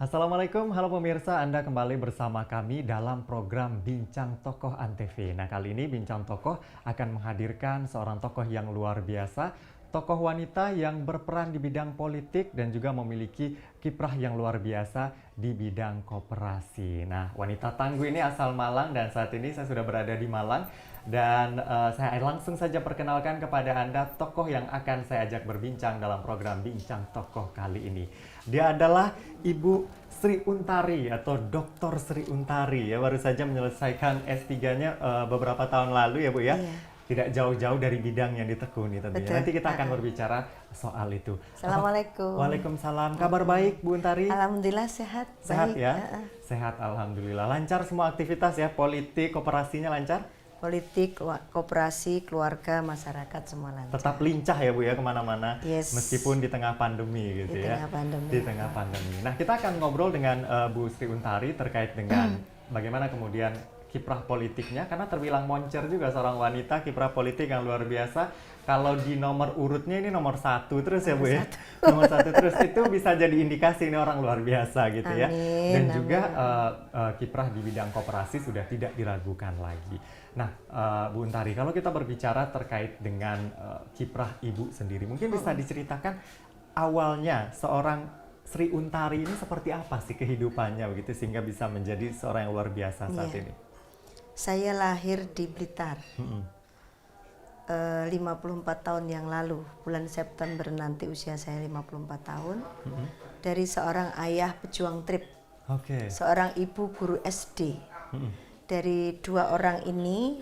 Assalamualaikum, halo pemirsa, Anda kembali bersama kami dalam program Bincang Tokoh Antv. Nah, kali ini Bincang Tokoh akan menghadirkan seorang tokoh yang luar biasa, tokoh wanita yang berperan di bidang politik dan juga memiliki kiprah yang luar biasa di bidang koperasi. Nah, wanita tangguh ini asal Malang dan saat ini saya sudah berada di Malang. Dan saya langsung saja perkenalkan kepada Anda tokoh yang akan saya ajak berbincang dalam program Bincang Tokoh kali ini. Dia adalah Ibu Sri Untari atau Dr. Sri Untari ya, baru saja menyelesaikan S3-nya beberapa tahun lalu ya Bu ya. Iya. Tidak jauh-jauh dari bidang yang ditekuni tentunya. Betul. Nanti kita akan berbicara soal itu. Assalamualaikum. Waalaikumsalam. Kabar baik Bu Untari? Alhamdulillah sehat. Sehat baik. ya? Sehat alhamdulillah. Lancar semua aktivitas ya, politik, koperasinya lancar? Politik, koperasi, keluarga, masyarakat semua lancar. Tetap lincah ya Bu ya kemana-mana, Yes. meskipun di tengah pandemi gitu Di ya. tengah pandemi. Di tengah pandemi. Nah, kita akan ngobrol dengan Bu Sri Untari terkait dengan bagaimana kemudian kiprah politiknya, karena terbilang moncer juga seorang wanita, kiprah politik yang luar biasa. Kalau di nomor urutnya ini nomor 1 terus ya Bu ya. Nomor 1 terus itu bisa jadi indikasi ini orang luar biasa gitu ya. Amin, Dan amin. juga kiprah di bidang koperasi sudah tidak diragukan lagi. Nah, Bu Untari, kalau kita berbicara terkait dengan kiprah Ibu sendiri, mungkin bisa diceritakan awalnya seorang Sri Untari ini seperti apa sih kehidupannya begitu sehingga bisa menjadi seorang yang luar biasa saat Iya. ini? Saya lahir di Blitar 54 tahun yang lalu. Bulan September nanti usia saya 54 tahun. Dari seorang ayah pejuang trip, Oke. seorang ibu guru SD. Dari dua orang ini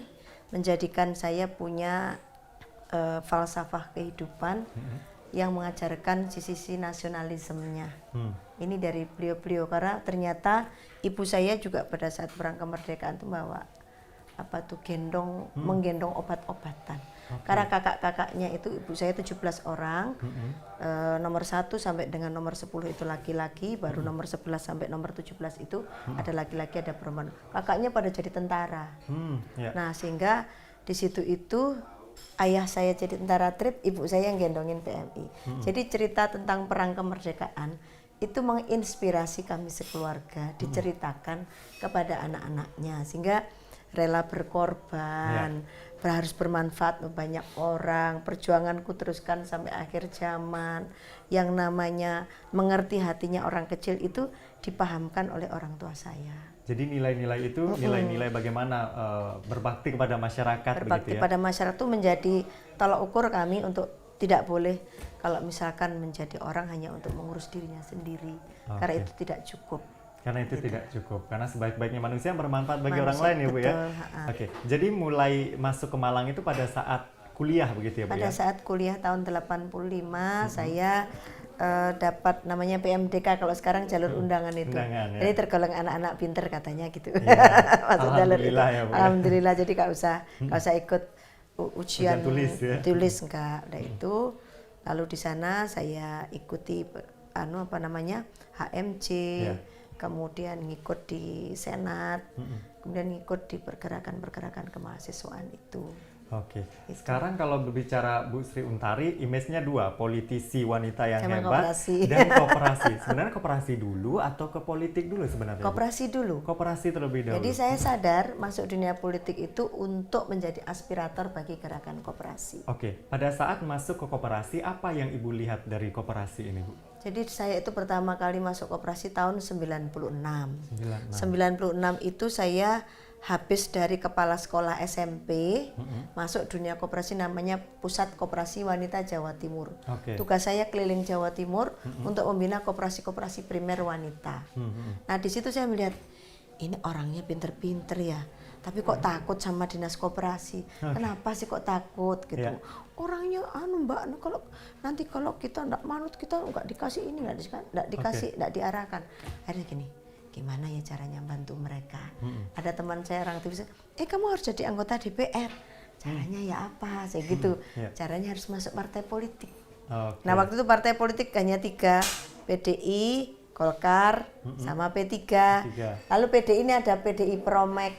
menjadikan saya punya falsafah kehidupan yang mengajarkan sisi nasionalismenya. Ini dari beliau-beliau, karena ternyata ibu saya juga pada saat perang kemerdekaan itu bawa menggendong obat-obatan. Karena kakak-kakaknya itu ibu saya 17 orang, nomor 1 sampai dengan nomor 10 itu laki-laki, baru nomor 11 sampai nomor 17 itu ada laki-laki, ada perempuan. Kakaknya pada jadi tentara. Ya. Nah, sehingga di situ itu ayah saya jadi tentara trip, ibu saya yang gendongin PMI. Jadi cerita tentang perang kemerdekaan itu menginspirasi kami sekeluarga, diceritakan kepada anak-anaknya, sehingga rela berkorban, harus bermanfaat untuk banyak orang. Perjuanganku teruskan sampai akhir zaman. Yang namanya mengerti hatinya orang kecil itu dipahamkan oleh orang tua saya. Jadi nilai-nilai itu nilai-nilai bagaimana berbakti kepada masyarakat Berbakti begitu ya. pada masyarakat itu menjadi tolak ukur kami untuk tidak boleh kalau misalkan menjadi orang hanya untuk mengurus dirinya sendiri. Karena itu tidak cukup. Karena itu tidak cukup. Karena sebaik-baiknya manusia bermanfaat bagi orang Manusia, lain ya Bu ya. betul. Oke. Jadi mulai masuk ke Malang itu pada saat kuliah begitu ya Bu Pada ya. saat kuliah tahun 85 saya dapat namanya PMDK, kalau sekarang jalur undangan itu. Undangan, ya. Jadi tergolong anak-anak pinter katanya gitu. Iya. Masuk jalur itu. Alhamdulillah ya, Bu, ya. Alhamdulillah, jadi nggak usah ikut ujian tulis ya. tulis enggak. Udah itu lalu di sana saya ikuti HMC, Ya. kemudian ngikut di Senat, kemudian ngikut di pergerakan-pergerakan kemahasiswaan itu. Oke. Sekarang kalau berbicara Bu Sri Untari, image-nya dua, politisi wanita yang Sama hebat koperasi. dan koperasi. Sebenarnya koperasi dulu atau ke politik dulu sebenarnya? Bu? Koperasi dulu. Koperasi terlebih dahulu. Jadi saya sadar masuk dunia politik itu untuk menjadi aspirator bagi gerakan koperasi. Oke. Pada saat masuk ke koperasi, apa yang Ibu lihat dari koperasi ini Bu? Jadi saya itu pertama kali masuk koperasi tahun 96. 96. 96 itu saya habis dari kepala sekolah SMP, masuk dunia koperasi namanya Pusat Koperasi Wanita Jawa Timur. Oke. Tugas saya keliling Jawa Timur untuk membina koperasi-koperasi primer wanita. Nah, di situ saya melihat ini orangnya pinter-pinter ya, tapi kok takut sama dinas koperasi. Kenapa sih kok takut gitu? Ya. Orangnya Mbak, kalau kita nggak manut, kita nggak dikasih ini, nggak dikasih, nggak diarahkan. Akhirnya gini, gimana ya caranya bantu mereka? Ada teman saya orang aktivis, kamu harus jadi anggota DPR. Caranya ya apa? Saya gitu. Caranya harus masuk partai politik. Oke. Nah, waktu itu partai politik hanya 3, PDI, Golkar, sama P3. Lalu PDI ini ada PDI Promek.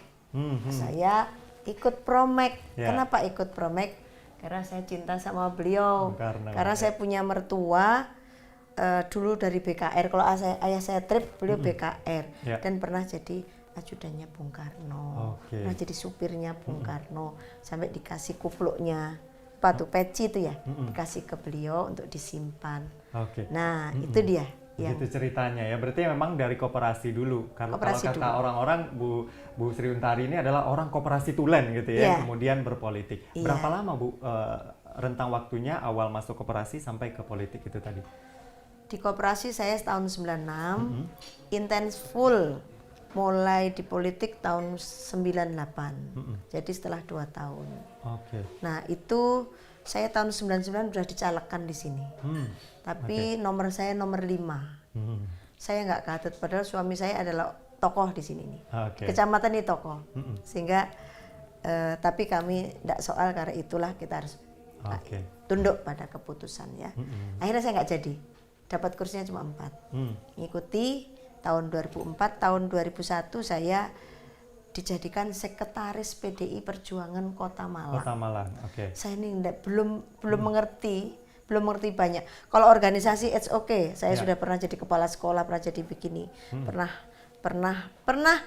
Saya ikut Promek. Ya. Kenapa ikut Promek? Karena saya cinta sama beliau. Karena Karena saya punya mertua dulu dari BKR. Kalau ayah saya Trip, beliau BKR dan pernah jadi ajudannya Bung Karno, pernah jadi supirnya Bung Karno, sampai dikasih kupluknya, peci itu ya, dikasih ke beliau untuk disimpan. Nah itu dia. Itu ceritanya ya, berarti memang dari koperasi dulu. Kalau kata orang-orang, Bu Sri Untari ini adalah orang koperasi tulen gitu ya, kemudian berpolitik. Berapa lama Bu rentang waktunya awal masuk koperasi sampai ke politik itu tadi? Di koperasi saya tahun 96, intens full mulai di politik tahun 98. Jadi setelah 2 tahun. Nah itu saya tahun 99 sudah dicalekkan di sini. Tapi nomor saya nomor 5. Saya nggak katut, padahal suami saya adalah tokoh di sini nih. Kecamatan ini tokoh. Sehingga tapi kami tidak soal, karena itulah kita harus tunduk pada keputusan ya. Akhirnya saya nggak jadi. Dapat kursinya cuma 4. Ngikuti tahun 2004, tahun 2001 saya dijadikan sekretaris PDI Perjuangan Kota Malang. Saya ini belum mengerti banyak. Kalau organisasi it's okay. Saya sudah pernah jadi kepala sekolah, pernah jadi begini. Pernah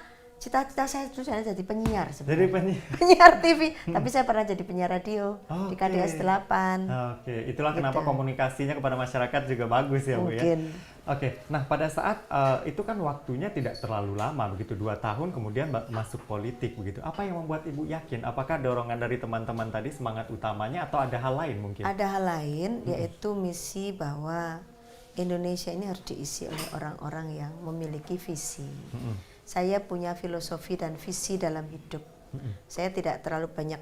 cita-cita saya itu jadi penyiar sebenarnya. Penyiar TV, tapi saya pernah jadi penyiar radio di KDS 8. Itulah kenapa komunikasinya kepada masyarakat juga bagus ya Bu ya. Nah pada saat itu kan waktunya tidak terlalu lama begitu, 2 tahun kemudian masuk politik begitu. Apa yang membuat Ibu yakin? Apakah dorongan dari teman-teman tadi semangat utamanya atau ada hal lain mungkin? Ada hal lain, yaitu misi bahwa Indonesia ini harus diisi oleh orang-orang yang memiliki visi. Saya punya filosofi dan visi dalam hidup. Saya tidak terlalu banyak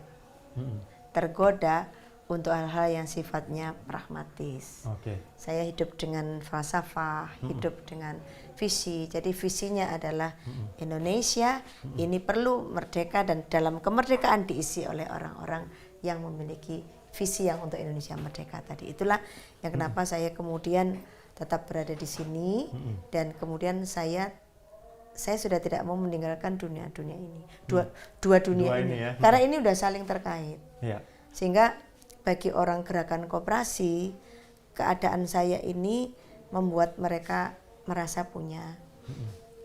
tergoda untuk hal-hal yang sifatnya pragmatis. Saya hidup dengan falsafah, hidup dengan visi. Jadi visinya adalah Indonesia ini perlu merdeka, dan dalam kemerdekaan diisi oleh orang-orang yang memiliki visi yang untuk Indonesia merdeka tadi. Itulah yang kenapa saya kemudian tetap berada di sini, dan kemudian saya sudah tidak mau meninggalkan dunia ini, dua dunia ini ya. Karena ini udah saling terkait. Sehingga bagi orang gerakan koperasi, keadaan saya ini membuat mereka merasa punya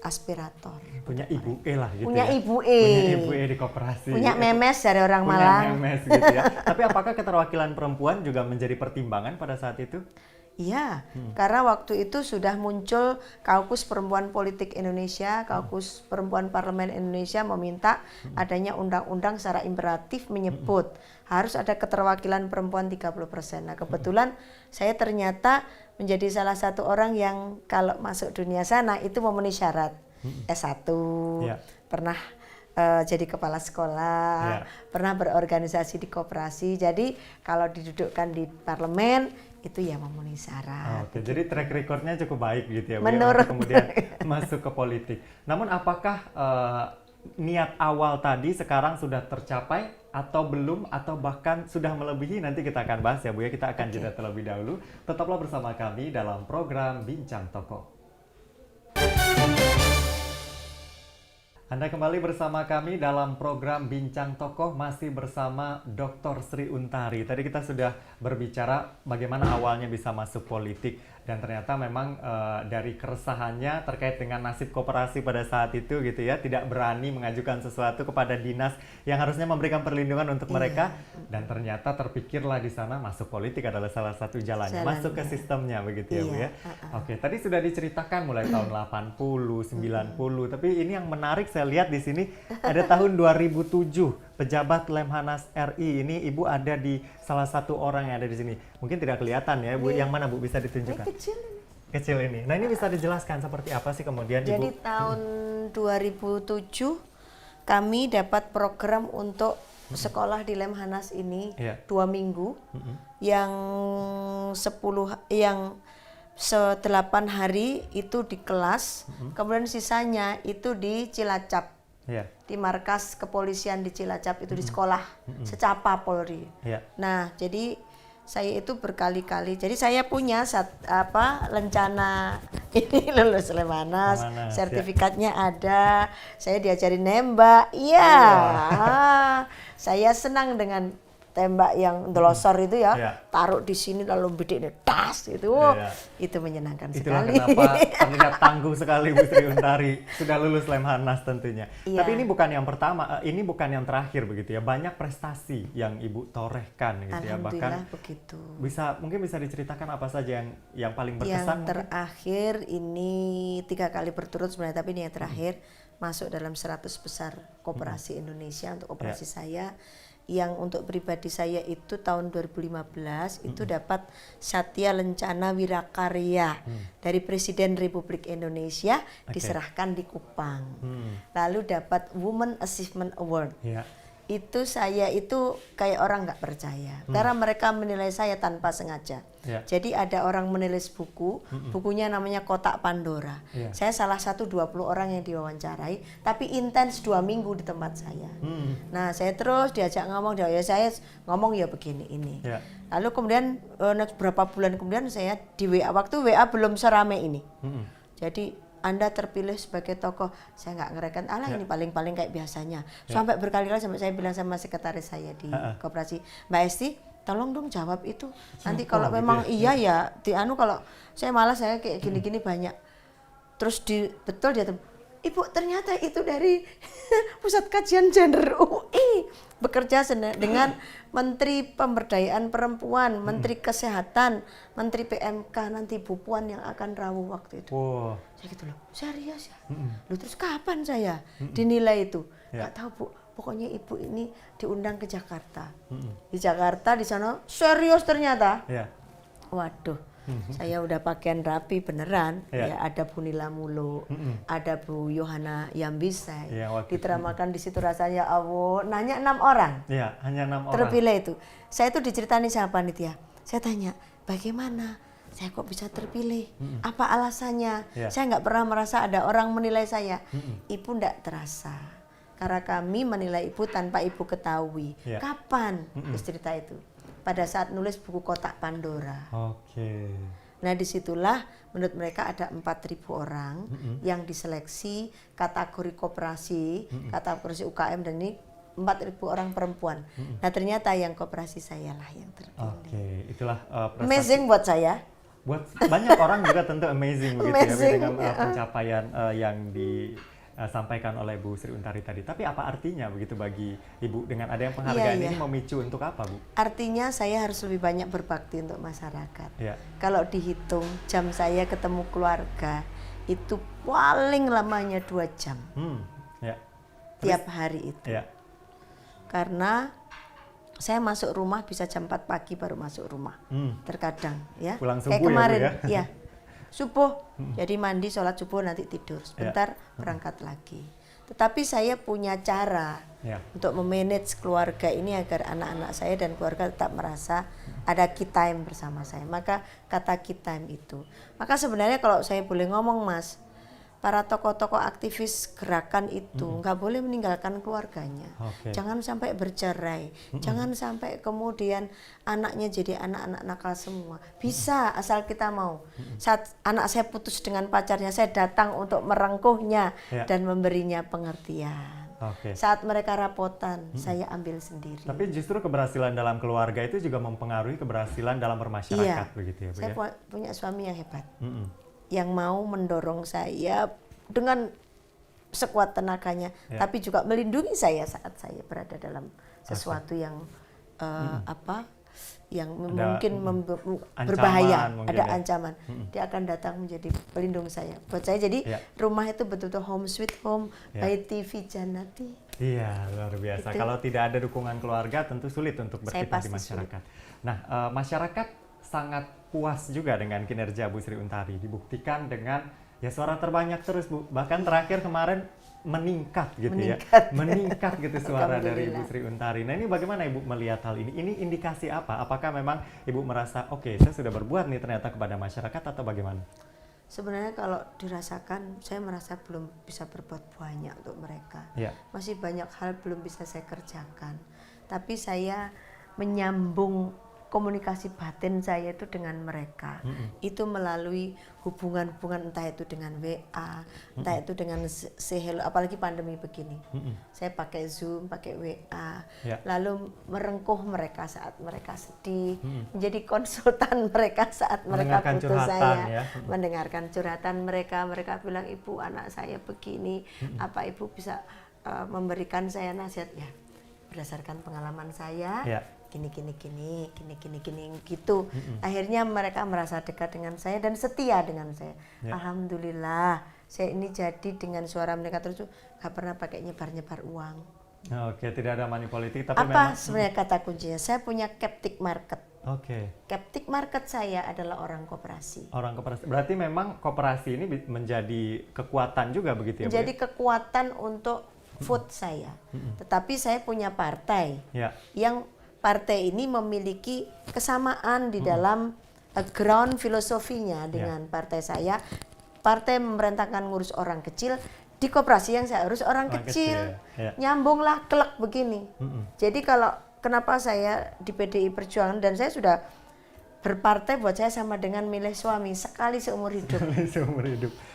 aspirator, punya ibu lah gitu. Punya ya. ibu Punya ibu di koperasi. Punya memes dari orang punya Malang. Memes gitu ya. Tapi apakah keterwakilan perempuan juga menjadi pertimbangan pada saat itu? Iya, karena waktu itu sudah muncul Kaukus Perempuan Politik Indonesia, Kaukus Perempuan Parlemen Indonesia meminta adanya undang-undang secara imperatif menyebut harus ada keterwakilan perempuan 30%. Nah kebetulan saya ternyata menjadi salah satu orang yang kalau masuk dunia sana itu memenuhi syarat S1, pernah jadi kepala sekolah, pernah berorganisasi di koperasi. Jadi kalau didudukkan di parlemen itu ya memenuhi syarat. Jadi track recordnya cukup baik gitu ya, menurut kemudian masuk ke politik. Namun apakah niat awal tadi sekarang sudah tercapai atau belum, atau bahkan sudah melebihi? Nanti kita akan bahas ya Bu ya. Kita akan jeda terlebih dahulu. Tetaplah bersama kami dalam program Bincang Tokoh. Anda kembali bersama kami dalam program Bincang Tokoh, masih bersama Dr. Sri Untari. Tadi kita sudah berbicara bagaimana awalnya bisa masuk politik, dan ternyata memang dari keresahannya terkait dengan nasib koperasi pada saat itu gitu ya, tidak berani mengajukan sesuatu kepada dinas yang harusnya memberikan perlindungan untuk mereka, dan ternyata terpikirlah di sana masuk politik adalah salah satu jalannya. Masuk ke sistemnya begitu ya Bu ya. Tadi sudah diceritakan mulai tahun 80, 90, tapi ini yang menarik saya lihat di sini ada tahun 2007, pejabat Lemhanas RI. Ini Ibu ada di salah satu orang yang ada di sini. Mungkin tidak kelihatan ya Bu, yang mana Bu, bisa ditunjukkan? Kecil ini. Nah ini bisa dijelaskan seperti apa sih kemudian Ibu? Jadi tahun 2007 kami dapat program untuk sekolah di Lemhanas ini 2 minggu, yang 8 hari itu di kelas, kemudian sisanya itu di Cilacap, di markas kepolisian di Cilacap itu di sekolah secapa Polri. Nah jadi saya itu berkali-kali, jadi saya punya lencana ini lulus Lemhanas, sertifikatnya ada, saya diajarin nembak, saya senang dengan tembak yang ndelosor itu ya, Iya. taruh di sini lalu bedeknya das itu. Iya. Itu menyenangkan Itulah sekali. kenapa terlihat tangguh sekali Bu Sri Untari. Sudah lulus Lemhanas tentunya. Iya. Tapi ini bukan yang pertama, ini bukan yang terakhir begitu ya. Banyak prestasi yang Ibu torehkan gitu ya. Bahkan Alhamdulillah begitu. mungkin bisa diceritakan apa saja yang paling berkesan Yang mungkin? terakhir ini 3 kali berturut sebenarnya, tapi ini yang terakhir masuk dalam 100 besar koperasi Indonesia untuk koperasi saya. Yang untuk pribadi saya itu tahun 2015 itu dapat Satya Lencana Wirakarya dari Presiden Republik Indonesia, diserahkan di Kupang. Lalu dapat Women Achievement Award. Iya. Itu saya itu kayak orang nggak percaya karena mereka menilai saya tanpa sengaja. Ya. Jadi ada orang menulis bukunya namanya Kotak Pandora. Ya. Saya salah satu 20 orang yang diwawancarai, tapi intens 2 minggu di tempat saya. Nah saya terus diajak ngomong, ya saya ngomong ya begini ini. Ya. Lalu kemudian beberapa bulan kemudian saya di WA, waktu WA belum serame ini. Jadi Anda terpilih sebagai tokoh, saya nggak ngereken, ini paling-paling kayak biasanya. Sampai berkali-kali sampai saya bilang sama sekretaris saya di koperasi, Mbak Esti, tolong dong jawab itu. Nanti kalau memang iya ya, kalau saya malas saya kayak gini-gini banyak. Terus betul dia Ibu ternyata itu dari Pusat Kajian Gender UI, bekerja dengan Menteri Pemberdayaan Perempuan, Menteri Kesehatan, Menteri PMK, nanti Bu Puan yang akan rawuh waktu itu. Wow. Saya gitu loh, serius ya? Loh terus kapan saya dinilai itu? Ya. Nggak tahu Bu, pokoknya Ibu ini diundang ke Jakarta. Di Jakarta di sana serius ternyata. Ya. Waduh. Saya udah pakaian rapi beneran, Ya. ya ada Bu Nila Mulu, ada Bu Yohana Yambisai, Ya, waktu diteramakan di situ rasanya Allah, nanya 6 orang Iya, hanya 6 orang. terpilih itu. Saya itu diceritani sama panitia, saya tanya bagaimana saya kok bisa terpilih, apa alasannya? Ya. Saya nggak pernah merasa ada orang menilai saya. Ibu nggak terasa, karena kami menilai ibu tanpa ibu ketahui. Ya. Kapan? Terus cerita itu pada saat nulis buku Kotak Pandora. Oke. Nah disitulah menurut mereka ada 4.000 orang yang diseleksi kategori koperasi, kategori UKM, dan ini 4.000 orang perempuan. Nah ternyata yang koperasi saya lah yang terpilih. Oke, itulah prestasi. Amazing buat saya. Buat banyak orang juga tentu amazing begitu Amazing, ya dengan ya. pencapaian yang disampaikan oleh Bu Sri Untari tadi. Tapi apa artinya begitu bagi Ibu dengan ada yang penghargaan Iya. ini memicu untuk apa, Bu? Artinya saya harus lebih banyak berbakti untuk masyarakat. Ya. Kalau dihitung jam saya ketemu keluarga itu paling lamanya 2 jam Ya. tiap hari itu. Ya. Karena saya masuk rumah bisa jam 4 pagi baru masuk rumah. Terkadang ya. Pulang Kayak subuh ya, Bu, kemarin ya? Subuh. Jadi mandi, sholat subuh, nanti tidur. Sebentar berangkat lagi. Tetapi saya punya cara untuk memanage keluarga ini agar anak-anak saya dan keluarga tetap merasa ada key time bersama saya. Maka kata key time itu. Maka sebenarnya kalau saya boleh ngomong Mas, para tokoh-tokoh aktivis gerakan itu nggak boleh meninggalkan keluarganya. Jangan sampai bercerai, jangan sampai kemudian anaknya jadi anak-anak nakal semua. Bisa asal kita mau. Saat anak saya putus dengan pacarnya, saya datang untuk merengkuhnya dan memberinya pengertian. Saat mereka rapotan, saya ambil sendiri. Tapi justru keberhasilan dalam keluarga itu juga mempengaruhi keberhasilan dalam bermasyarakat, begitu ya, Bu? Saya punya suami yang hebat. Yang mau mendorong saya dengan sekuat tenaganya, tapi juga melindungi saya saat saya berada dalam sesuatu yang yang mungkin berbahaya, ada ancaman. Dia akan datang menjadi pelindung saya. Buat saya jadi rumah itu betul-betul home sweet home, by TV Janati. Iya, luar biasa. Itu. Kalau tidak ada dukungan keluarga tentu sulit untuk berkiprah di masyarakat. Nah, masyarakat sangat puas juga dengan kinerja Bu Sri Untari. Dibuktikan dengan suara terbanyak terus, Bu. Bahkan terakhir kemarin meningkat gitu ya. Meningkat gitu suara dari Bu Sri Untari. Nah, ini bagaimana Ibu melihat hal ini? Ini indikasi apa? Apakah memang Ibu merasa oke, saya sudah berbuat nih ternyata kepada masyarakat atau bagaimana? Sebenarnya kalau dirasakan, saya merasa belum bisa berbuat banyak untuk mereka. Masih banyak hal belum bisa saya kerjakan. Tapi saya menyambung komunikasi batin saya itu dengan mereka. Itu melalui hubungan-hubungan entah itu dengan WA, entah itu dengan say hello, apalagi pandemi begini. Saya pakai Zoom, pakai WA, lalu merengkuh mereka saat mereka sedih, menjadi konsultan mereka saat mereka butuh saya, mendengarkan curhatan mereka. Mereka bilang, "Ibu, anak saya begini, apa Ibu bisa memberikan saya nasihat?" Ya, berdasarkan pengalaman saya. Gini gitu. Akhirnya mereka merasa dekat dengan saya dan setia dengan saya. Alhamdulillah, saya ini jadi dengan suara mereka terus gak pernah pakai nyebar-nyebar uang. Oke, tidak ada money politik, tapi apa sebenarnya kata kuncinya? Saya punya captive market. Captive market saya adalah orang koperasi. Orang koperasi. Berarti memang koperasi ini menjadi kekuatan juga begitu ya, Bu? Menjadi kekuatan untuk vote saya. Tetapi saya punya partai yang partai ini memiliki kesamaan di dalam ground filosofinya dengan partai saya. Partai memerintahkan ngurus orang kecil, di koperasi yang saya urus orang kecil. Nyambunglah kelak begini. Jadi kalau kenapa saya di PDI Perjuangan, dan saya sudah berpartai buat saya sama dengan milih suami sekali seumur hidup.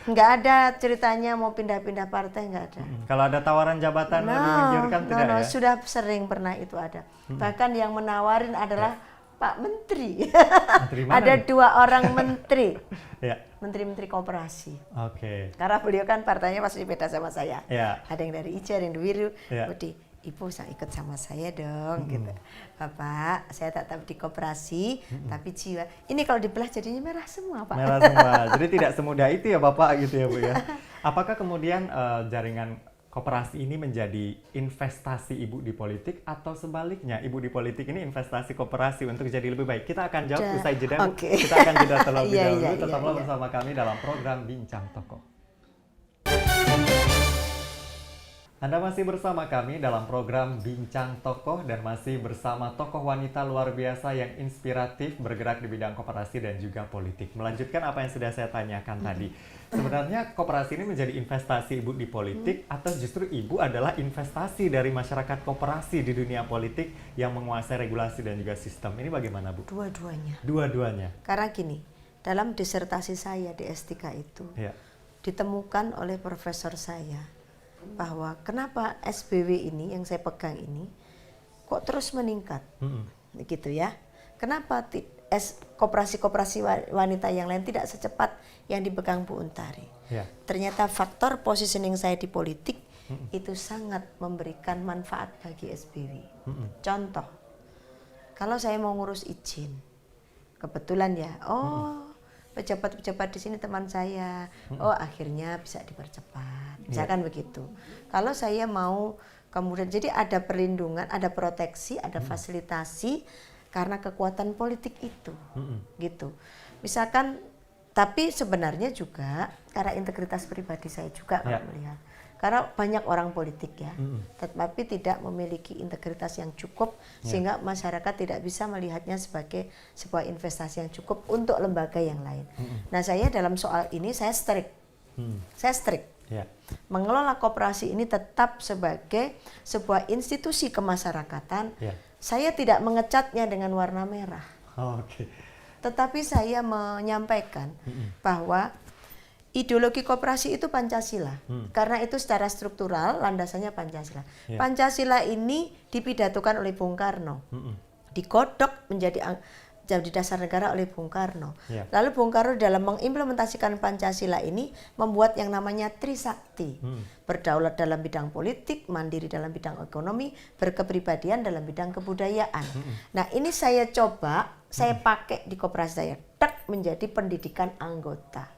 Nggak ada ceritanya mau pindah-pindah partai, nggak ada. Kalau ada tawaran jabatan menggiurkan tidak ya? Sudah sering pernah itu ada. Bahkan yang menawarin adalah Pak Menteri. Ada 2 orang menteri. Menteri-menteri koperasi. Karena beliau kan partainya pasti beda sama saya. Ada yang dari IJA, ada yang dari Wiru. Ibu usah ikut sama saya dong, gitu. Bapak, saya tetap di koperasi, tapi jiwa. Ini kalau dibelah jadinya merah semua, Pak. Merah semua. Jadi tidak semudah itu ya, Bapak, gitu ya, Bu ya. Apakah kemudian jaringan koperasi ini menjadi investasi Ibu di politik, atau sebaliknya Ibu di politik ini investasi koperasi untuk jadi lebih baik? Kita akan jawab usai jeda, Bu. Kita akan jeda terlebih dahulu. Tetaplah bersama kami dalam program Bincang Tokoh. Anda masih bersama kami dalam program Bincang Tokoh dan masih bersama tokoh wanita luar biasa yang inspiratif bergerak di bidang koperasi dan juga politik. Melanjutkan apa yang sudah saya tanyakan tadi. Sebenarnya koperasi ini menjadi investasi Ibu di politik atau justru Ibu adalah investasi dari masyarakat koperasi di dunia politik yang menguasai regulasi dan juga sistem. Ini bagaimana, Bu? Dua-duanya. Dua-duanya. Karena gini, dalam disertasi saya di S3 itu ditemukan oleh profesor saya bahwa kenapa SBW ini yang saya pegang ini kok terus meningkat, gitu ya? Kenapa koperasi-koperasi wanita yang lain tidak secepat yang dipegang Bu Untari? Ternyata faktor positioning saya di politik itu sangat memberikan manfaat bagi SBW. Contoh, kalau saya mau ngurus izin, kebetulan ya, pejabat-pejabat di sini teman saya, akhirnya bisa dipercepat. Misalkan begitu. Kalau saya mau kemudian, jadi ada perlindungan, ada proteksi, ada fasilitasi karena kekuatan politik itu, gitu. Misalkan, tapi sebenarnya juga karena integritas pribadi saya juga kalau melihat. Karena banyak orang politik ya, tetapi tidak memiliki integritas yang cukup sehingga masyarakat tidak bisa melihatnya sebagai sebuah investasi yang cukup untuk lembaga yang lain. Nah, saya dalam soal ini saya strict. Saya strict. Mengelola koperasi ini tetap sebagai sebuah institusi kemasyarakatan. Saya tidak mengecatnya dengan warna merah. Tetapi saya menyampaikan bahwa ideologi koperasi itu Pancasila, karena itu secara struktural landasannya Pancasila. Pancasila ini dipidatokan oleh Bung Karno, digodok menjadi dasar negara oleh Bung Karno. Lalu Bung Karno dalam mengimplementasikan Pancasila ini membuat yang namanya Trisakti, berdaulat dalam bidang politik, mandiri dalam bidang ekonomi, berkepribadian dalam bidang kebudayaan. Nah, ini saya coba, saya pakai di koperasi saya, menjadi pendidikan anggota.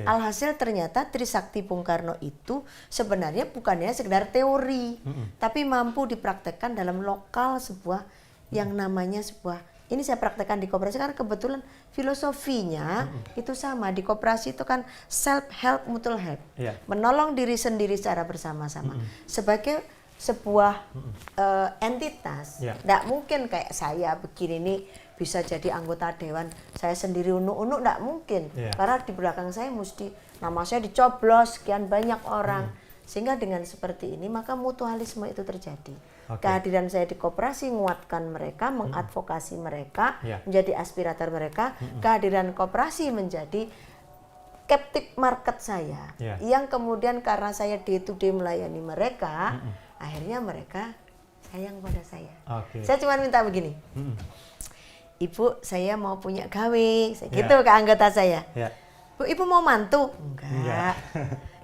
Alhasil ternyata Trisakti Bung Karno itu sebenarnya bukannya sekedar teori, tapi mampu dipraktekkan dalam lokal sebuah yang namanya sebuah, ini saya praktekkan di koperasi karena kebetulan filosofinya itu sama. Di koperasi itu kan self help, mutual help, menolong diri sendiri secara bersama-sama. Sebagai sebuah entitas, tidak mungkin kayak saya begini nih bisa jadi anggota dewan, saya sendiri unuk-unuk, tidak mungkin. Karena di belakang saya mesti nama saya dicoblos sekian banyak orang. Sehingga dengan seperti ini maka mutualisme itu terjadi. Kehadiran saya di koperasi menguatkan mereka, mengadvokasi mereka, menjadi aspirator mereka. Kehadiran koperasi menjadi captive market saya, yang kemudian karena saya day to day melayani mereka, akhirnya mereka sayang pada saya. Saya cuma minta begini, Ibu, saya mau punya gawe, gitu ke anggota saya. Bu, Ibu mau mantu? Enggak.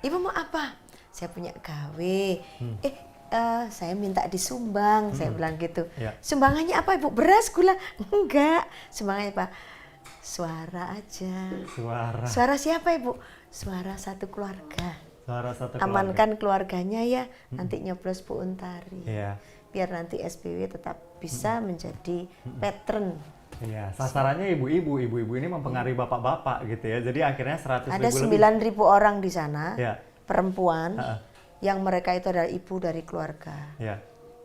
Ibu mau apa? Saya punya gawe. Saya minta disumbang, saya bilang gitu. Sumbangannya apa, Ibu? Beras, gula? Enggak. Sumbangannya apa? Suara aja. Suara siapa, Ibu? Suara satu keluarga. Amankan keluarganya ya, nanti nyoblos Bu Untari. Biar nanti SBW tetap bisa menjadi patron. Iya, sasarannya ibu-ibu ini mempengaruhi bapak-bapak gitu ya. Jadi akhirnya 100.000 ada 9.000 orang di sana, perempuan, yang mereka itu adalah ibu dari keluarga.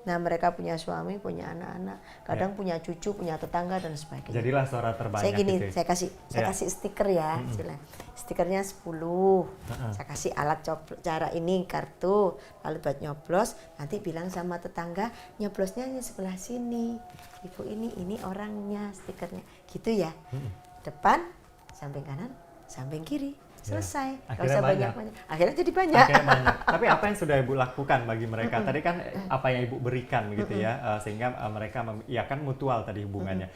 Nah, mereka punya suami, punya anak-anak, kadang punya cucu, punya tetangga dan sebagainya. Jadilah suara terbanyak. Saya gini, gitu. saya kasih stiker ya, stikernya 10. Saya kasih alat cara ini kartu, lalu buat nyoblos, nanti bilang sama tetangga, nyoblosnya di sebelah sini. Ibu ini orangnya, stikernya. Gitu ya. Depan, samping kanan, samping kiri. Selesai. Akhirnya banyak. Akhirnya jadi banyak. Tapi apa yang sudah Ibu lakukan bagi mereka? Tadi kan apa yang Ibu berikan begitu ya, sehingga mereka kan mutual tadi hubungannya.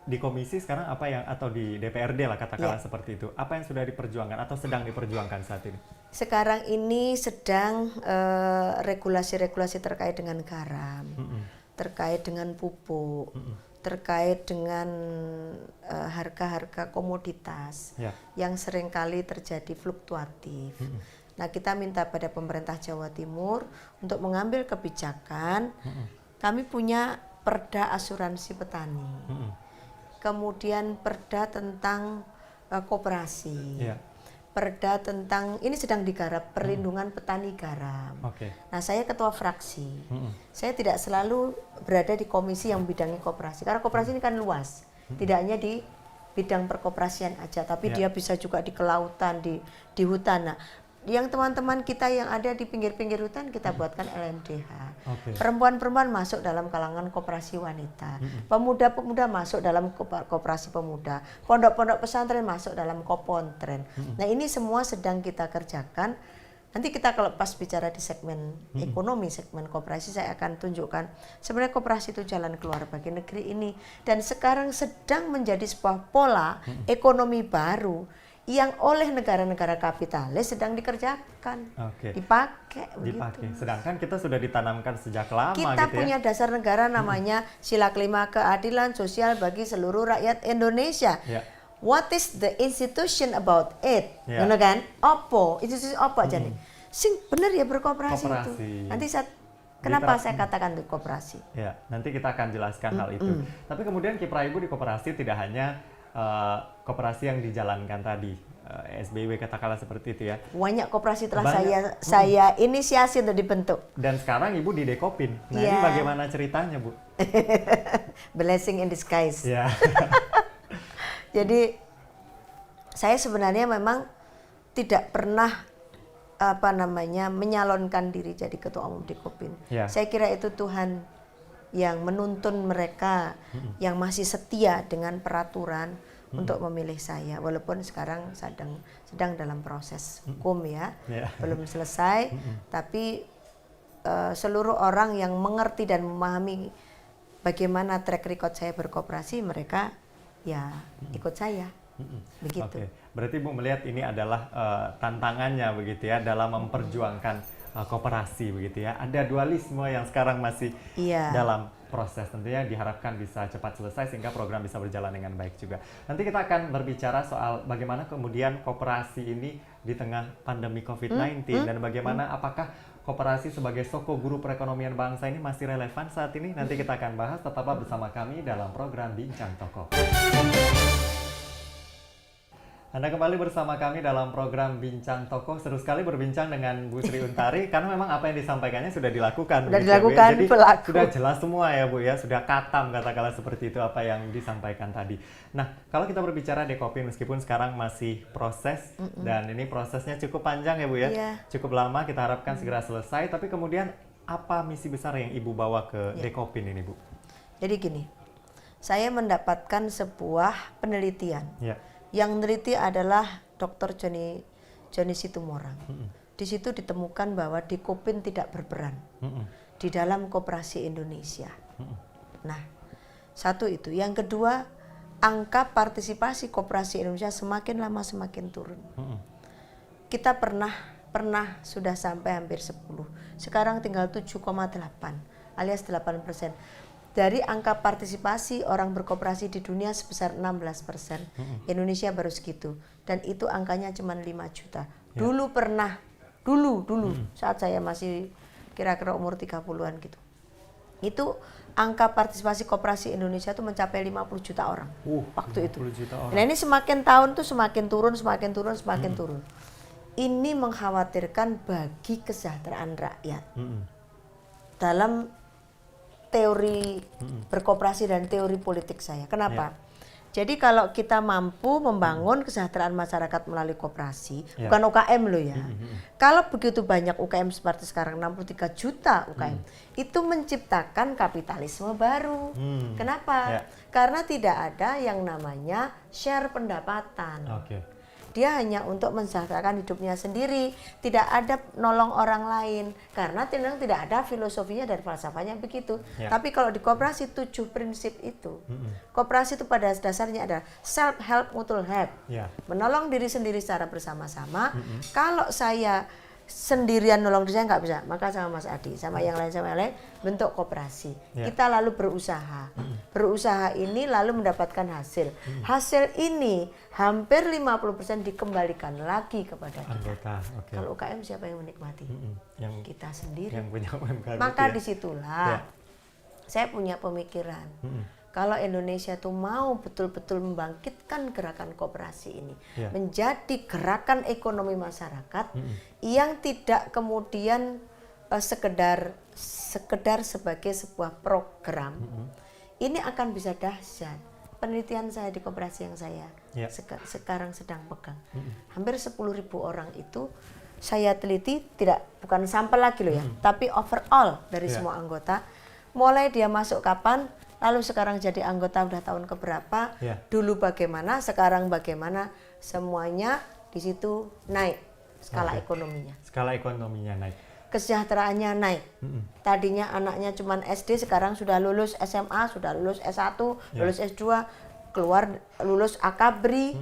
Di komisi sekarang apa yang, atau di DPRD lah katakanlah seperti itu, apa yang sudah diperjuangkan atau sedang diperjuangkan saat ini? Sekarang ini sedang regulasi-regulasi terkait dengan garam, terkait dengan pupuk, terkait dengan harga-harga komoditas yang seringkali terjadi fluktuatif. Nah, kita minta pada pemerintah Jawa Timur untuk mengambil kebijakan. Kami punya perda asuransi petani, kemudian perda tentang koperasi, perda tentang, ini sedang digarap, perlindungan petani garam. Nah, saya ketua fraksi. Saya tidak selalu berada di komisi yang bidangi koperasi, karena koperasi ini kan luas. Tidak hanya di bidang perkoperasian aja, tapi dia bisa juga di kelautan, di hutan. Nah, yang teman-teman kita yang ada di pinggir-pinggir hutan kita buatkan LMDH. Perempuan-perempuan masuk dalam kalangan koperasi wanita. Pemuda-pemuda masuk dalam koperasi pemuda. Pondok-pondok pesantren masuk dalam kopontren. Nah, ini semua sedang kita kerjakan. Nanti kita kalau pas bicara di segmen ekonomi, segmen koperasi, saya akan tunjukkan sebenarnya koperasi itu jalan keluar bagi negeri ini. Dan sekarang sedang menjadi sebuah pola ekonomi baru yang oleh negara-negara kapitalis sedang dikerjakan, dipakai. Sedangkan kita sudah ditanamkan sejak lama. Kita gitu punya dasar negara namanya sila kelima keadilan sosial bagi seluruh rakyat Indonesia. What is the institution about it? Ngono kan? Opo? Institusi opo aja nih? Sing bener ya berkooperasi itu. Nanti kenapa saya katakan itu koperasi? Nanti kita akan jelaskan hal itu. Tapi kemudian kiprah Ibu di koperasi tidak hanya koperasi yang dijalankan tadi, SBW katakanlah seperti itu ya. Banyak koperasi telah saya inisiasi untuk dibentuk. Dan sekarang Ibu di Dekopin. Nah, ini bagaimana ceritanya, Bu? Blessing in disguise. Jadi saya sebenarnya memang tidak pernah menyalonkan diri jadi ketua umum Dekopin. Saya kira itu Tuhan yang menuntun mereka yang masih setia dengan peraturan untuk memilih saya, walaupun sekarang sedang dalam proses hukum belum selesai, tapi seluruh orang yang mengerti dan memahami bagaimana track record saya berkooperasi, mereka ikut saya. Begitu. Berarti Bu melihat ini adalah tantangannya begitu ya dalam memperjuangkan koperasi begitu ya. Ada dualisme yang sekarang masih dalam proses, tentunya diharapkan bisa cepat selesai sehingga program bisa berjalan dengan baik juga. Nanti kita akan berbicara soal bagaimana kemudian koperasi ini di tengah pandemi COVID-19 dan bagaimana apakah koperasi sebagai soko guru perekonomian bangsa ini masih relevan saat ini. Nanti kita akan bahas, tetaplah bersama kami dalam program Bincang Tokoh. Anda kembali bersama kami dalam program Bincang Tokoh. Seru sekali berbincang dengan Bu Sri Untari karena memang apa yang disampaikannya sudah dilakukan. Sudah dilakukan, jadi pelaku. Sudah jelas semua ya Bu ya, sudah katam katakanlah seperti itu apa yang disampaikan tadi. Nah, kalau kita berbicara Dekopin meskipun sekarang masih proses dan ini prosesnya cukup panjang ya Bu ya. Cukup lama, kita harapkan segera selesai, tapi kemudian apa misi besar yang Ibu bawa ke Ya. Dekopin ini, Bu? Jadi gini, saya mendapatkan sebuah penelitian. Ya. Yang meneliti adalah Dr. Joni Situmorang. Di situ ditemukan bahwa Dekopin tidak berperan di dalam koperasi Indonesia. Nah, satu itu. Yang kedua, angka partisipasi koperasi Indonesia semakin lama semakin turun. Kita pernah sudah sampai hampir 10. Sekarang tinggal 7,8 alias 8%. Dari angka partisipasi orang berkoperasi di dunia sebesar 16%, Indonesia baru segitu. Dan itu angkanya cuma 5 juta. Dulu pernah, dulu saat saya masih kira-kira umur 30-an gitu. Itu angka partisipasi koperasi Indonesia itu mencapai 50 juta orang waktu itu. 50 juta orang. Nah ini semakin tahun tuh semakin turun. Ini mengkhawatirkan bagi kesejahteraan rakyat. Dalam teori berkoperasi dan teori politik saya. Kenapa? Jadi kalau kita mampu membangun kesejahteraan masyarakat melalui koperasi, bukan UKM loh ya. Kalau begitu banyak UKM seperti sekarang 63 juta UKM, itu menciptakan kapitalisme baru. Kenapa? Karena tidak ada yang namanya share pendapatan. Dia hanya untuk mensejahterakan hidupnya sendiri, tidak ada nolong orang lain, karena tidak ada filosofinya dan falsafahnya begitu. Tapi kalau di koperasi 7 prinsip itu, koperasi itu pada dasarnya adalah self help mutual help, menolong diri sendiri secara bersama-sama. Kalau saya sendirian nolong diri saya nggak bisa, maka sama Mas Adi, sama yang lain bentuk koperasi. Kita lalu berusaha. Berusaha ini lalu mendapatkan hasil. Hasil ini hampir 50% dikembalikan lagi kepada kita. Kalau UKM siapa yang menikmati? Yang kita sendiri. Yang punya UMKM. Maka disitulah saya punya pemikiran. Kalau Indonesia tuh mau betul-betul membangkitkan gerakan koperasi ini menjadi gerakan ekonomi masyarakat yang tidak kemudian sekedar sebagai sebuah program, ini akan bisa dahsyat. Penelitian saya di koperasi yang saya sekarang sedang pegang, hampir 10.000 orang itu saya teliti, bukan sampel lagi loh ya, tapi overall dari semua anggota, mulai dia masuk kapan, lalu sekarang jadi anggota udah tahun keberapa, dulu bagaimana, sekarang bagaimana, semuanya di situ naik skala ekonominya. Skala ekonominya naik. Kesejahteraannya naik. Tadinya anaknya cuma SD, sekarang sudah lulus SMA, sudah lulus S1, lulus S2, keluar lulus akabri.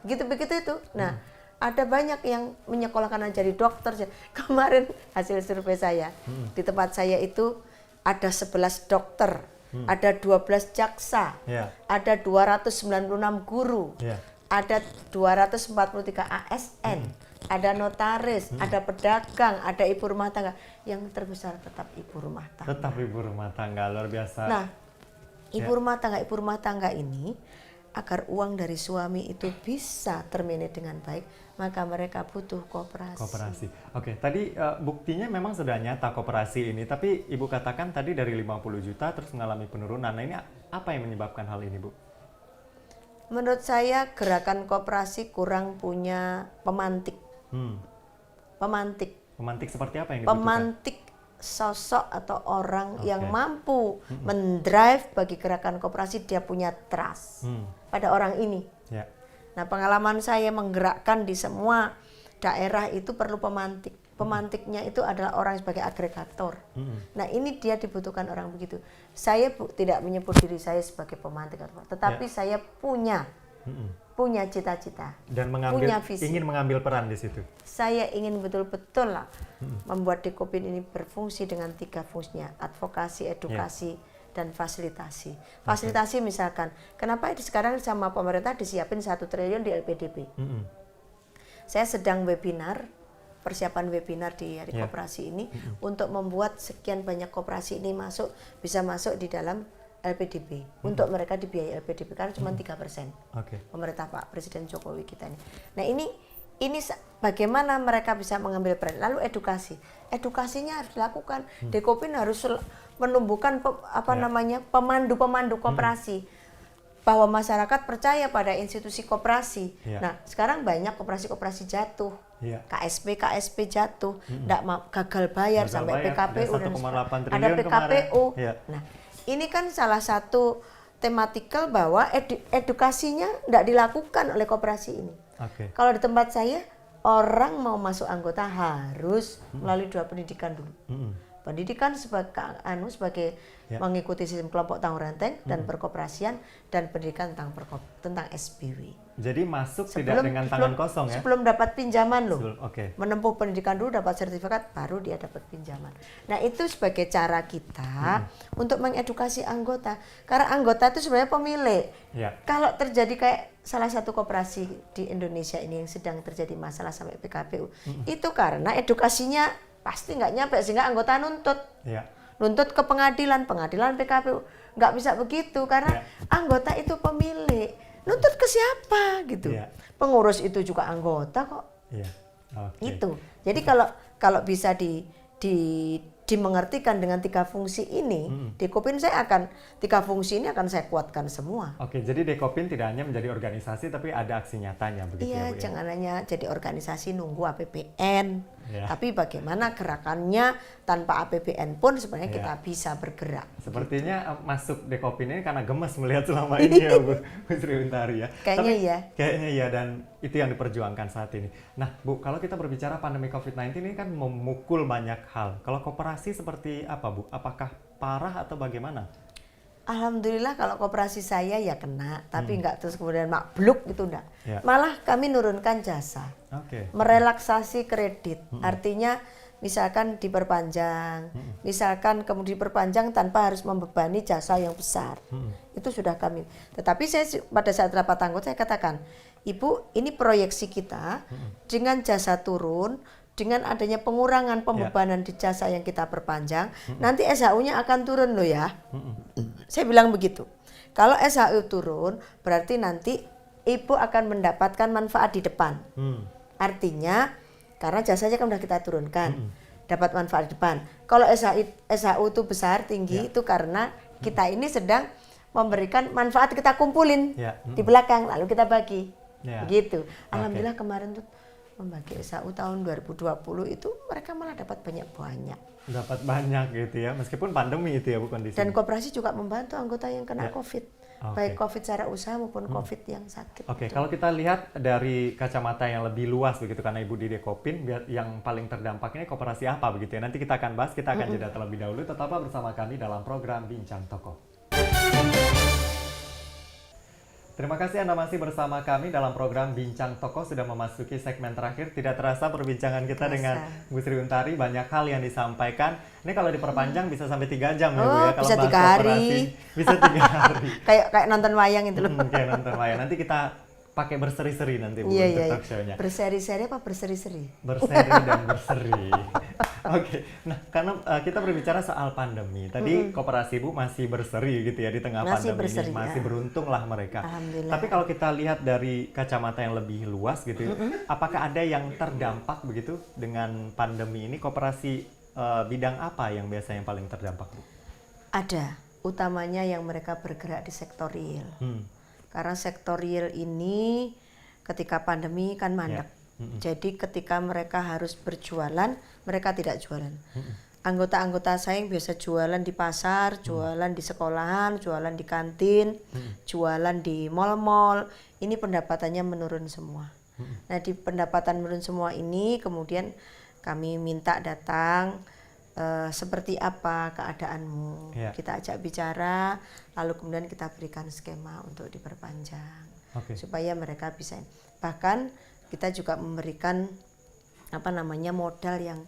Gitu-begitu itu. Nah, ada banyak yang menyekolahkan jadi dokter. Kemarin hasil survei saya, di tempat saya itu ada 11 dokter. Ada 12 jaksa, ada 296 guru, ada 243 ASN, ada notaris, ada pedagang, ada ibu rumah tangga. Yang terbesar tetap ibu rumah tangga. Tetap ibu rumah tangga, luar biasa. Nah, ibu rumah tangga ini agar uang dari suami itu bisa termanage dengan baik, maka mereka butuh koperasi. Oke, tadi buktinya memang sudah nyata koperasi ini, tapi Ibu katakan tadi dari 50 juta terus mengalami penurunan. Nah, ini apa yang menyebabkan hal ini, Bu? Menurut saya gerakan koperasi kurang punya pemantik. Pemantik seperti apa yang dibutuhkan? Pemantik sosok atau orang yang mampu mendrive bagi gerakan koperasi, dia punya trust pada orang ini. Nah, pengalaman saya menggerakkan di semua daerah itu perlu pemantik. Pemantiknya itu adalah orang sebagai agregator. Nah, ini dia dibutuhkan orang begitu. Saya tidak menyebut diri saya sebagai pemantik, tetapi saya punya cita-cita dan punya visi. Ingin mengambil peran di situ. Saya ingin betul-betul lah membuat Dekopin ini berfungsi dengan 3 fungsinya: advokasi, edukasi, dan fasilitasi. Fasilitasi misalkan, kenapa sekarang sama pemerintah disiapin 1 triliun di LPDP. Saya sedang persiapan webinar di Hari Koperasi ini untuk membuat sekian banyak koperasi ini bisa masuk di dalam LPDP, untuk mereka dibiayai LPDP karena cuma 3%. Pemerintah Pak Presiden Jokowi kita ini. Nah, ini bagaimana mereka bisa mengambil peran. Lalu edukasinya harus dilakukan. Dekopin harus menumbuhkan pemandu koperasi, bahwa masyarakat percaya pada institusi koperasi. Nah, sekarang banyak koperasi jatuh. Iya. KSP jatuh, gagal bayar Gagal sampai bayar, PKPU ada dan 1,8 ada triliun PKPU. kemarin. Iya. Nah, ini kan salah satu tematikal bahwa edukasinya tidak dilakukan oleh koperasi ini. Oke. Kalau di tempat saya, orang mau masuk anggota harus melalui 2 pendidikan dulu. Pendidikan sebagai mengikuti sistem kelompok tanggung renteng dan perkoperasian, dan pendidikan tentang SBW. Jadi masuk tidak dengan tangan kosong ya? Sebelum dapat pinjaman loh. Oke. Menempuh pendidikan dulu, dapat sertifikat, baru dia dapat pinjaman. Nah, itu sebagai cara kita untuk mengedukasi anggota. Karena anggota itu sebenarnya pemilik. Ya. Kalau terjadi kayak salah satu koperasi di Indonesia ini yang sedang terjadi masalah sampai PKPU, itu karena edukasinya pasti nggak nyampe, sehingga anggota nuntut. Ya. Nuntut ke pengadilan PKPU. Nggak bisa begitu, karena anggota itu pemilik. Nuntut ke siapa gitu. Ya. Pengurus itu juga anggota kok. Iya. Oke. Itu. Jadi kalau bisa dimengertikan dengan 3 fungsi ini, Dekopin saya akan 3 fungsi ini akan saya kuatkan semua. Oke, jadi Dekopin tidak hanya menjadi organisasi tapi ada aksi nyatanya begitu Iya, ya, Bu? Ya? jangan hanya jadi organisasi nunggu APBN. Ya. Tapi bagaimana gerakannya tanpa APBN pun sebenarnya kita bisa bergerak. Sepertinya masuk Dekopin ini karena gemes melihat selama ini ya Bu Sri Untari ya. Kayaknya iya. Kayaknya iya, dan itu yang diperjuangkan saat ini. Nah Bu, kalau kita berbicara pandemi COVID-19 ini kan memukul banyak hal. Kalau koperasi seperti apa Bu? Apakah parah atau bagaimana? Alhamdulillah kalau koperasi saya ya kena, tapi nggak terus kemudian makbluk gitu enggak. Ya. Malah kami nurunkan jasa. Oke. Merelaksasi kredit. Artinya misalkan diperpanjang, misalkan kemudian diperpanjang tanpa harus membebani jasa yang besar. Itu sudah kami. Tetapi saya pada saat rapat anggota saya katakan, Ibu, ini proyeksi kita dengan jasa turun, dengan adanya pengurangan pembebanan di jasa yang kita perpanjang, nanti SHU-nya akan turun loh ya. Saya bilang begitu. Kalau SHU turun, berarti nanti Ibu akan mendapatkan manfaat di depan. Artinya, karena jasanya kan sudah kita turunkan, dapat manfaat di depan. Kalau SHU itu besar, tinggi, itu karena kita ini sedang memberikan manfaat, kita kumpulin di belakang, lalu kita bagi. Begitu. Alhamdulillah kemarin tuh membagi SHU tahun 2020 itu mereka malah dapat banyak. Dapat banyak gitu ya, meskipun pandemi itu ya Bu kondisi. Dan koperasi juga membantu anggota yang kena COVID. Baik COVID secara usaha maupun COVID yang sakit. Oke, kalau kita lihat dari kacamata yang lebih luas begitu, karena Ibu di Dekopin, yang paling terdampak ini koperasi apa begitu ya. Nanti kita akan bahas, kita akan jeda terlebih dahulu. Tetaplah bersama kami dalam program Bincang Tokoh. Terima kasih Anda masih bersama kami dalam program Bincang Tokoh, sudah memasuki segmen terakhir. Tidak terasa perbincangan kita dengan Bu Sri Untari, banyak hal yang disampaikan. Ini kalau diperpanjang bisa sampai 3 jam ya Bu ya. Kalau bisa 3 hari. Bisa 3 hari. kayak nonton wayang itu loh. Kayak nonton wayang. Nanti kita pakai berseri-seri nanti Bu untuk talk show-nya. Berseri-seri apa berseri-seri? Berseri dan berseri. Oke, nah karena kita berbicara soal pandemi, tadi koperasi Bu masih berseri gitu ya di tengah pandemi ini, masih beruntung lah mereka. Tapi kalau kita lihat dari kacamata yang lebih luas gitu, apakah ada yang terdampak begitu dengan pandemi ini? Koperasi bidang apa yang biasanya yang paling terdampak Bu? Ada, utamanya yang mereka bergerak di sektor real. Karena sektor real ini ketika pandemi kan mandek. Jadi ketika mereka harus berjualan, mereka tidak jualan. Anggota-anggota saya yang biasa jualan di pasar, jualan di sekolahan, jualan di kantin, jualan di mal-mal, ini pendapatannya menurun semua. Nah, di pendapatan menurun semua ini kemudian kami minta datang, seperti apa keadaanmu. Kita ajak bicara, lalu kemudian kita berikan skema untuk diperpanjang. Supaya mereka bisa. Bahkan kita juga memberikan modal yang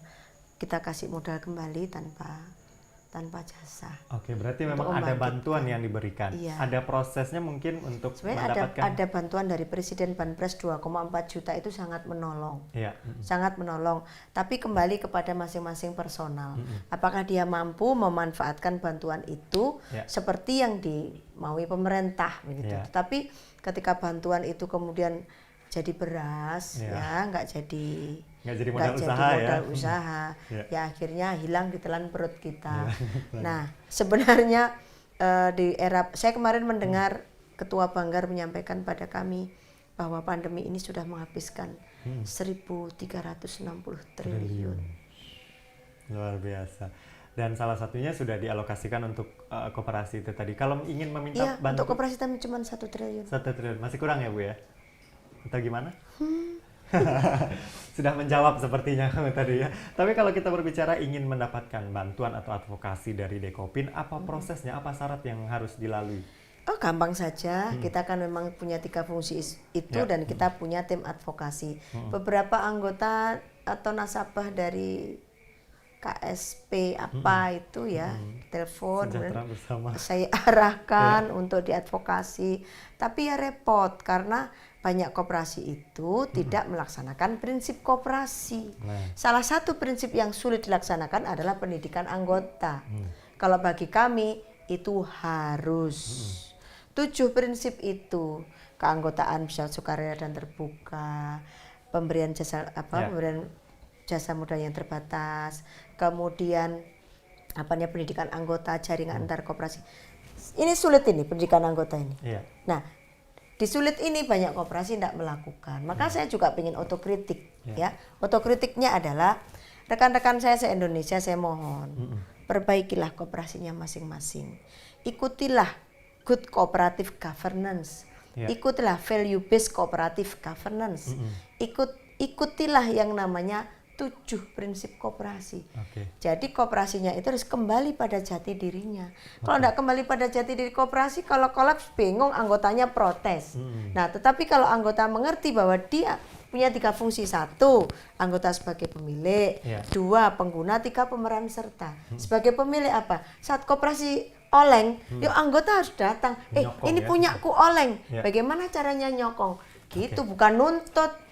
kita kasih modal kembali tanpa jasa. Oke, berarti memang ada bantuan yang diberikan. Ada prosesnya mungkin untuk sebenarnya ada bantuan dari Presiden Banpres 2,4 juta, itu sangat menolong. Sangat menolong. Tapi kembali kepada masing-masing personal. Apakah dia mampu memanfaatkan bantuan itu seperti yang dimaui pemerintah begitu. Tapi ketika bantuan itu kemudian jadi beras, nggak jadi modal usaha, ya akhirnya hilang ditelan perut kita. Nah, sebenarnya di era saya kemarin mendengar Ketua Banggar menyampaikan pada kami, bahwa pandemi ini sudah menghabiskan 1.360 triliun. Luar biasa. Dan salah satunya sudah dialokasikan untuk koperasi itu tadi. Kalau ingin meminta Iya, bantu, untuk koperasi kami cuma 1 triliun. 1 triliun. Masih kurang ya Bu ya? Atau gimana? Sudah menjawab sepertinya tadi ya. Tapi kalau kita berbicara ingin mendapatkan bantuan atau advokasi dari Dekopin, apa prosesnya, apa syarat yang harus dilalui? Oh, gampang saja. Kita kan memang punya 3 fungsi itu dan kita punya tim advokasi. Beberapa anggota atau nasabah dari KSP apa itu ya, telepon, Sejahtera Bersama. saya arahkan untuk diadvokasi. Tapi ya repot karena banyak koperasi itu tidak melaksanakan prinsip koperasi. Salah satu prinsip yang sulit dilaksanakan adalah pendidikan anggota. Kalau bagi kami itu harus. 7 prinsip itu, keanggotaan bisa sukarela dan terbuka, pemberian jasa pemberian jasa modal yang terbatas, kemudian pendidikan anggota, jaringan antar koperasi. Ini sulit ini pendidikan anggota ini. Nah, di sulit ini banyak koperasi tidak melakukan. Maka saya juga ingin otokritik ya. Otokritiknya adalah rekan-rekan saya se-Indonesia, saya mohon perbaikilah koperasinya masing-masing. Ikutilah good cooperative governance. Ikutilah value based cooperative governance. Ikutilah yang namanya 7 prinsip koperasi. Jadi koperasinya itu harus kembali pada jati dirinya. Kalau tidak kembali pada jati diri koperasi, kalau kolaps bingung, anggotanya protes. Nah, tetapi kalau anggota mengerti bahwa dia punya 3 fungsi: 1, anggota sebagai pemilik, 2, pengguna, 3, pemeran serta. Sebagai pemilik apa? Saat koperasi oleng, yuk anggota harus datang. Ini punyaku oleng. Bagaimana caranya nyokong? Gitu, bukan nuntut.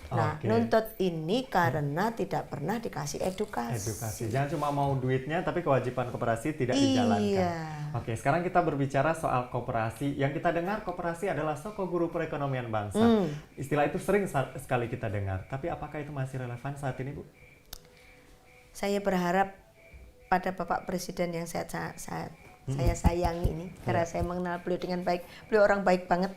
Nah, nuntut ini karena tidak pernah dikasih edukasi. Jangan cuma mau duitnya, tapi kewajiban koperasi tidak dijalankan. Oke, sekarang kita berbicara soal koperasi. Yang kita dengar koperasi adalah Soko Guru Perekonomian Bangsa. Istilah itu sering sekali kita dengar. Tapi apakah itu masih relevan saat ini, Bu? Saya berharap pada Bapak Presiden yang saya sayangi ini, karena saya mengenal beliau dengan baik. Beliau orang baik banget.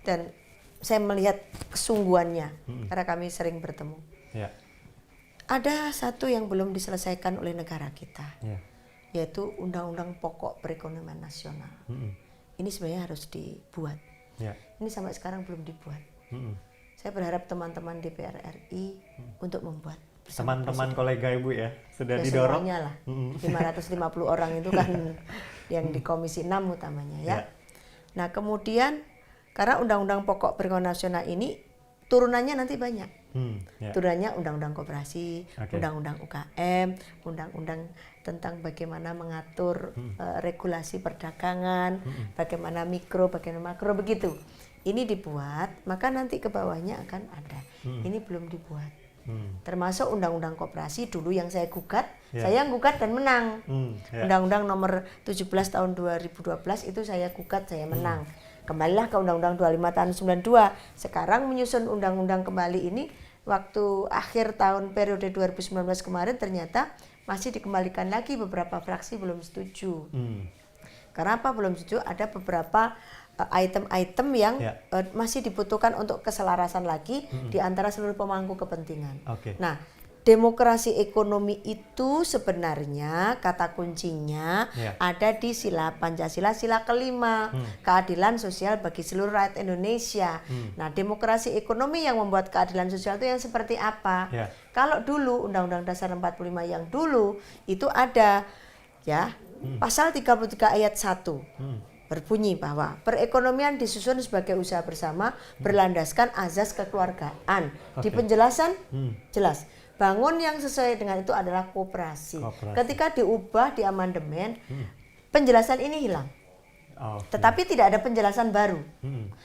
Dan saya melihat kesungguhannya karena kami sering bertemu. Ada satu yang belum diselesaikan oleh negara kita, yaitu Undang-Undang Pokok Perekonomian Nasional. Ini sebenarnya harus dibuat. Ini sampai sekarang belum dibuat. Saya berharap teman-teman DPR RI untuk membuat. Teman-teman kolega Ibu ya sudah didorong. Semuanya lah. 550 orang itu kan yang di Komisi 6 utamanya ya. Nah, kemudian karena Undang-Undang Pokok Perekonomian Nasional ini turunannya nanti banyak. Turunannya Undang-Undang Koperasi, Undang-Undang UKM, Undang-Undang tentang bagaimana mengatur regulasi perdagangan, bagaimana mikro, bagaimana makro, begitu. Ini dibuat, maka nanti ke bawahnya akan ada. Ini belum dibuat. Termasuk Undang-Undang Koperasi dulu yang saya gugat, saya gugat dan menang. Undang-Undang nomor 17 tahun 2012 itu saya gugat, saya menang. Kembalilah ke Undang-Undang 25 tahun 92. Sekarang menyusun undang-undang kembali ini waktu akhir tahun periode 2019 kemarin ternyata masih dikembalikan lagi, beberapa fraksi belum setuju. Karena apa belum setuju? Ada beberapa item-item yang masih dibutuhkan untuk keselarasan lagi di antara seluruh pemangku kepentingan. Nah, demokrasi ekonomi itu sebenarnya kata kuncinya ada di sila Pancasila, sila kelima, keadilan sosial bagi seluruh rakyat Indonesia. Nah, demokrasi ekonomi yang membuat keadilan sosial itu yang seperti apa? Kalau dulu Undang-Undang Dasar 45 yang dulu itu ada ya pasal 33 ayat 1 berbunyi bahwa perekonomian disusun sebagai usaha bersama berlandaskan azas kekeluargaan. Di penjelasan jelas. Bangun yang sesuai dengan itu adalah koperasi. Ketika diubah di amandemen, penjelasan ini hilang. Tetapi tidak ada penjelasan baru.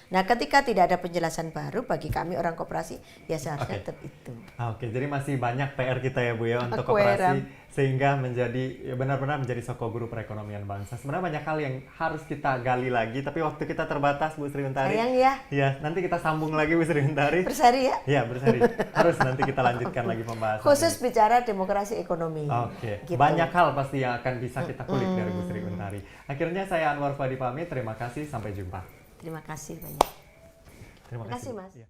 Nah, ketika tidak ada penjelasan baru bagi kami orang koperasi, ya seharusnya tetap itu. Jadi masih banyak PR kita ya Bu ya untuk koperasi sehingga menjadi benar-benar menjadi Soko Guru Perekonomian Bangsa. Sebenarnya banyak hal yang harus kita gali lagi, tapi waktu kita terbatas Bu Sri Untari. Sayang ya. Iya, nanti kita sambung lagi Bu Sri Untari. Bersari ya? Iya, bersari. Harus nanti kita lanjutkan lagi pembahasan. Khusus bicara demokrasi ekonomi. Gitu. Banyak hal pasti yang akan bisa kita kulik dari Bu Sri Untari. Akhirnya saya Anwar Fadi pamit, terima kasih, sampai jumpa. Terima kasih banyak. Terima Terima kasih, Bu. Mas. Iya.